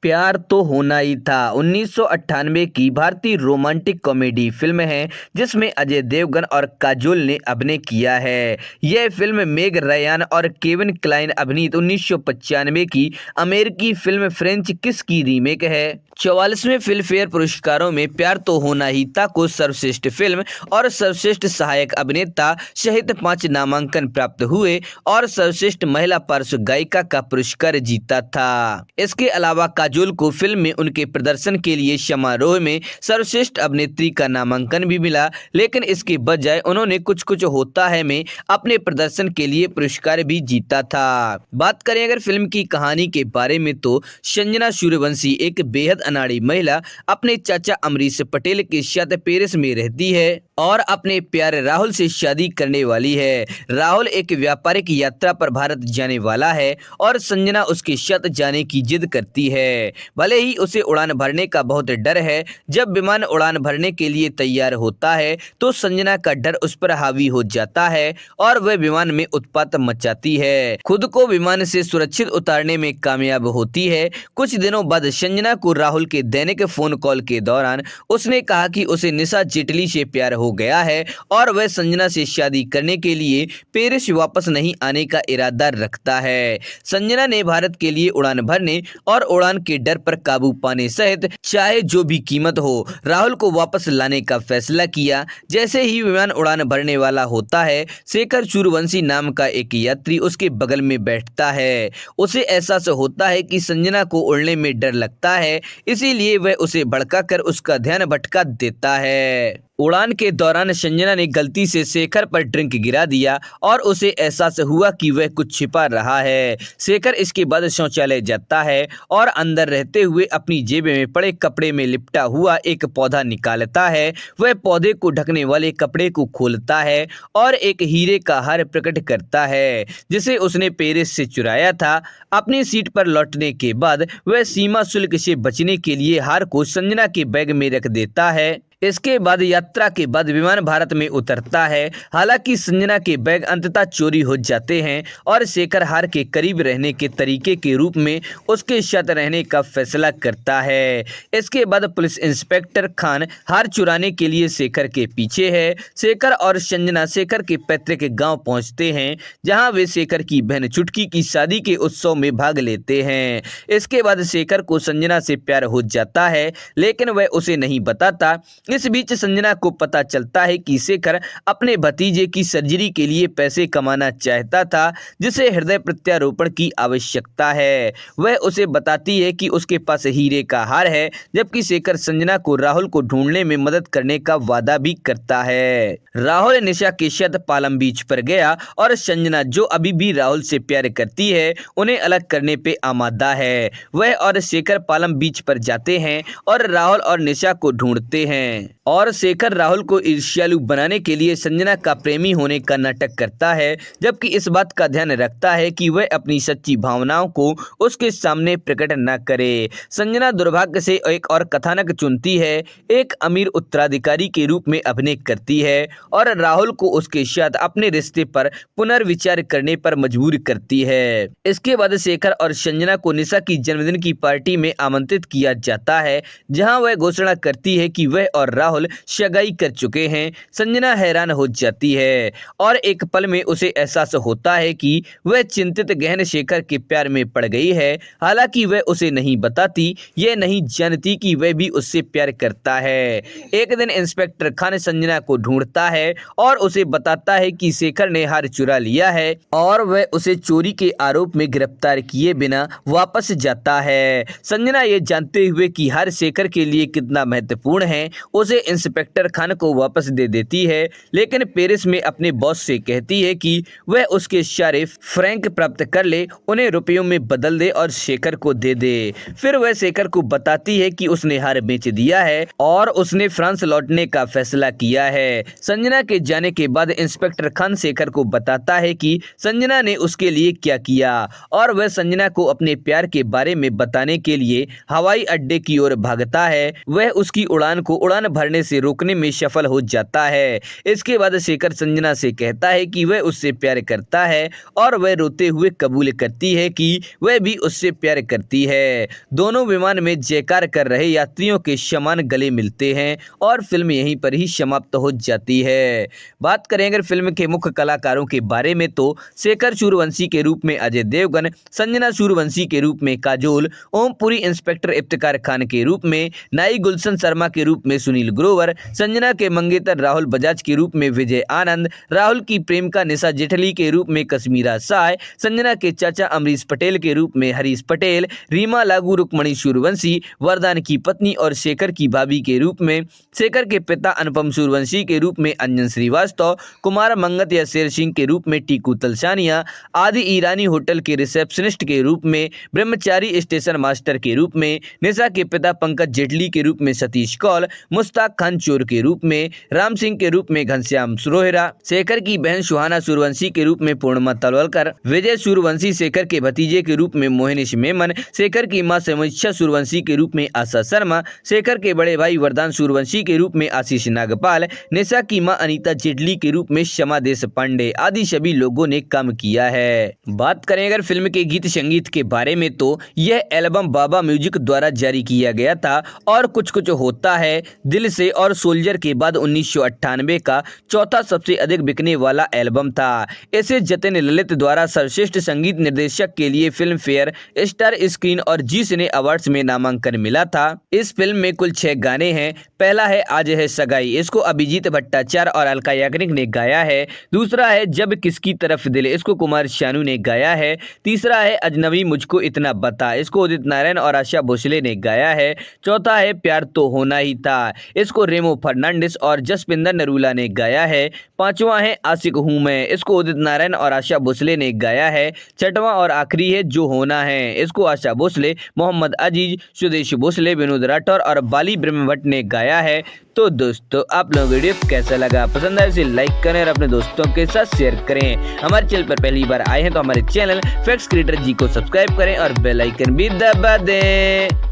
प्यार तो होना ही था 1998 की भारतीय रोमांटिक कॉमेडी फिल्म है जिसमें अजय देवगन और काजोल ने अभिनय किया है। यह फिल्म मेग रयान और केविन क्लाइन अभिनीत 1995 की अमेरिकी फिल्म फ्रेंच किस की रीमेक है। 44वें फिल्म फेयर पुरस्कारों में प्यार तो होना ही था को सर्वश्रेष्ठ फिल्म और सर्वश्रेष्ठ सहायक अभिनेता सहित 5 नामांकन प्राप्त हुए और सर्वश्रेष्ठ महिला पार्श्व गायिका का पुरस्कार जीता था। इसके अलावा काजोल को फिल्म में उनके प्रदर्शन के लिए समारोह में सर्वश्रेष्ठ अभिनेत्री का नामांकन भी मिला, लेकिन इसके बजाय उन्होंने कुछ कुछ होता है में अपने प्रदर्शन के लिए पुरस्कार भी जीता था। बात करें अगर फिल्म की कहानी के बारे में तो संजना सूर्यवंशी एक बेहद अनाड़ी महिला अपने चाचा अमरीश पटेल के साथ पेरिस में रहती है और अपने प्यारे राहुल से शादी करने वाली है। राहुल एक व्यापारिक यात्रा पर भारत जाने वाला है और संजना उसके साथ जाने की जिद करती है। भले ही उसे उड़ान भरने का बहुत डर है, जब विमान उड़ान भरने के लिए तैयार होता है तो संजना का डर उस पर हावी हो जाता है और वह विमान में उत्पात मचाती है। खुद को विमान से सुरक्षित उतारने में कामयाब होती है। कुछ दिनों बाद संजना को राहुल के दैनिक फोन कॉल के दौरान उसने कहा कि उसे निशा जेटली से प्यार हो गया है और वह संजना से शादी करने के लिए पेरिस वापस नहीं आने का इरादा रखता है। संजना ने भारत के लिए उड़ान भरने और उड़ान के डर पर काबू पाने सहित चाहे जो भी कीमत हो राहुल को वापस लाने का फैसला किया। जैसे ही विमान उड़ान भरने वाला होता है, शेखर सूर्यवंशी नाम का एक यात्री उसके बगल में बैठता है। उसे एहसास होता है कि संजना को उड़ने में डर लगता है, इसीलिए वह उसे भड़काकर उसका ध्यान भटका देता है। उड़ान के दौरान संजना ने गलती से शेखर पर ड्रिंक गिरा दिया और उसे एहसास हुआ कि वह कुछ छिपा रहा है। शेखर इसके बाद शौचालय जाता है और अंदर रहते हुए अपनी जेब में पड़े कपड़े में लिपटा हुआ एक पौधा निकालता है। वह पौधे को ढकने वाले कपड़े को खोलता है और एक हीरे का हार प्रकट करता है जिसे उसने पेरिस से चुराया था। अपनी सीट पर लौटने के बाद वह सीमा शुल्क से बचने के लिए हार को संजना के बैग में रख देता है। इसके बाद यात्रा के बाद विमान भारत में उतरता है। हालांकि संजना के बैग अंततः चोरी हो जाते हैं और शेखर हार के करीब रहने के तरीके के रूप में उसके साथ रहने का फैसला करता है। इसके बाद पुलिस इंस्पेक्टर खान हार चुराने के लिए शेखर के पीछे है। शेखर और संजना शेखर के पैतृक गांव पहुंचते हैं, जहां वे शेखर की बहन चुटकी की शादी के उत्सव में भाग लेते हैं। इसके बाद शेखर को संजना से प्यार हो जाता है, लेकिन वह उसे नहीं बताता। इस बीच संजना को पता चलता है कि शेखर अपने भतीजे की सर्जरी के लिए पैसे कमाना चाहता था, जिसे हृदय प्रत्यारोपण की आवश्यकता है। वह उसे बताती है कि उसके पास हीरे का हार है, जबकि शेखर संजना को राहुल को ढूंढने में मदद करने का वादा भी करता है। राहुल निशा के साथ पालम बीच पर गया और संजना, जो अभी भी राहुल से प्यार करती है, उन्हें अलग करने पे आमादा है। वह और शेखर पालम बीच पर जाते हैं और राहुल और निशा को ढूंढते हैं और शेखर राहुल को ईर्ष्यालु बनाने के लिए संजना का प्रेमी होने का नाटक करता है, जबकि इस बात का ध्यान रखता है कि वह अपनी सच्ची भावनाओं को उसके सामने प्रकट न करे। संजना दुर्भाग्य से एक और कथानक चुनती है, एक अमीर उत्तराधिकारी के रूप में अभिनय करती है और राहुल को उसके साथ अपने रिश्ते पर पुनर्विचार करने पर मजबूर करती है। इसके बाद शेखर और संजना को निशा की जन्मदिन की पार्टी में आमंत्रित किया जाता है, जहां वह घोषणा करती है कि वह और राहुल सगाई कर चुके हैं। संजना हैरान हो जाती है और एक पल में उसे एहसास होता है कि वह चिंतित गहन शेखर के प्यार में पड़ गई है। हालांकि वह उसे नहीं बताती, यह नहीं जानती कि वह भी उससे प्यार करता है। एक दिन इंस्पेक्टर खान संजना को ढूंढता है और उसे बताता है कि शेखर ने हार चुरा लिया है और वह उसे चोरी के आरोप में गिरफ्तार किए बिना वापस जाता है। संजना ये जानते हुए कि हार शेखर के लिए कितना महत्वपूर्ण है, उसे इंस्पेक्टर खान को वापस दे देती है, लेकिन पेरिस में अपने बॉस से कहती है कि वह उसके सारे फ्रैंक प्राप्त कर ले, उन्हें रुपयों में बदल दे और शेखर को दे दे। फिर वह शेखर को बताती है कि उसने हार बेच दिया है और उसने फ्रांस लौटने का फैसला किया है। संजना के जाने के बाद इंस्पेक्टर खान शेखर को बताता है कि संजना ने उसके लिए क्या किया और वह संजना को अपने प्यार के बारे में बताने के लिए हवाई अड्डे की ओर भागता है। वह उसकी उड़ान को उड़ान भरने से रोकने में सफल हो जाता है। इसके बाद शेखर संजना से कहता है कि वह उससे प्यार करता है और वह रोते हुए कबूल करती है कि वह भी उससे प्यार करती है। दोनों विमान में जयकार कर रहे यात्रियों के समान गले मिलते हैं और फिल्म यहीं पर ही समाप्त हो जाती है। बात करें अगर फिल्म के मुख्य कलाकारों के बारे में तो शेखर सूर्यवंशी के रूप में अजय देवगन, संजना सूर्यवंशी के रूप में काजोल, ओमपुरी इंस्पेक्टर इफ्तिकार खान के रूप में, नाई गुलशन शर्मा के रूप में सुनील ग्रोवर, संजना के मंगेतर राहुल बजाज के रूप में विजय आनंद, राहुल की प्रेमिका निशा जेठली के रूप में कश्मीरा साय, संजना के चाचा अमरीश पटेल के रूप में हरीश पटेल, रीमा लागू रुक्मणी सूर्यवंशी, वरदान की पत्नी और शेखर की भाभी के रूप में, शेखर के पिता अनुपम सूर्यवंशी के रूप में अंजन श्रीवास्तव, कुमार मंगत या शेर सिंह के रूप में टीकू तलसानिया, आदि ईरानी होटल के रिसेप्शनिस्ट के रूप में, ब्रह्मचारी स्टेशन मास्टर के रूप में, निशा के पिता पंकज जेटली के रूप में सतीश कौल, मुश्ताक खान चोर के रूप में, राम सिंह के रूप में घनश्याम रोहिरा, शेखर की बहन सुहाना सूर्यवंशी के रूप में पूर्णिमा तलवलकर, विजय सूर्यवंशी शेखर के भतीजे के रूप में मोहनीश मेमन, शेखर की मां समीक्षा सूर्यवंशी के रूप में आशा शर्मा, शेखर के बड़े भाई वरदान सूर्यवंशी के रूप में आशीष नागपाल, निशा की मां अनीता जेटली के रूप में शमा देश पांडे आदि सभी लोगों ने काम किया है। बात करें अगर फिल्म के गीत संगीत के बारे में तो यह एल्बम बाबा म्यूजिक द्वारा जारी किया गया था और कुछ कुछ होता है, दिल से और सोल्जर के बाद 1998 का चौथा सबसे अधिक बिकने वाला एल्बम था। इसे जतिन ललित द्वारा सर्वश्रेष्ठ संगीत निर्देशक के लिए फिल्म फेयर, स्टार स्क्रीन और जी सिने अवार्ड्स में नामांकन मिला था। इस फिल्म में कुल 6 गाने हैं। पहला है आज है सगाई, इसको अभिजीत भट्टाचार्य और अलका याग्निक ने गाया है। दूसरा है जब किसकी तरफ दिल, इसको कुमार शानू ने गाया है। तीसरा है अजनबी मुझको इतना बता, इसको उदित नारायण और आशा भोसले ने गाया है। चौथा है प्यार तो होना ही था, इसको रेमो फर्नांडिस और जसपिंदर नरूला ने गाया है। पांचवा है आशिक हूं मैं, इसको उदित नारायण और आशा भोसले ने गाया है। छठवां और आखिरी है जो होना है, इसको आशा भोसले, मोहम्मद अजीज, सुदेश भोसले, विनोद राठौर और बाली ब्रह्मभट्ट ने गाया है। तो दोस्तों आप लोगों को वीडियो कैसा लगा, पसंद आए इसे लाइक करें और अपने दोस्तों के साथ शेयर करें। हमारे चैनल पर पहली बार आए हैं तो हमारे चैनल फैक्ट्स क्रिएटर जी को सब्सक्राइब करें और बेल आइकन भी दबा दें।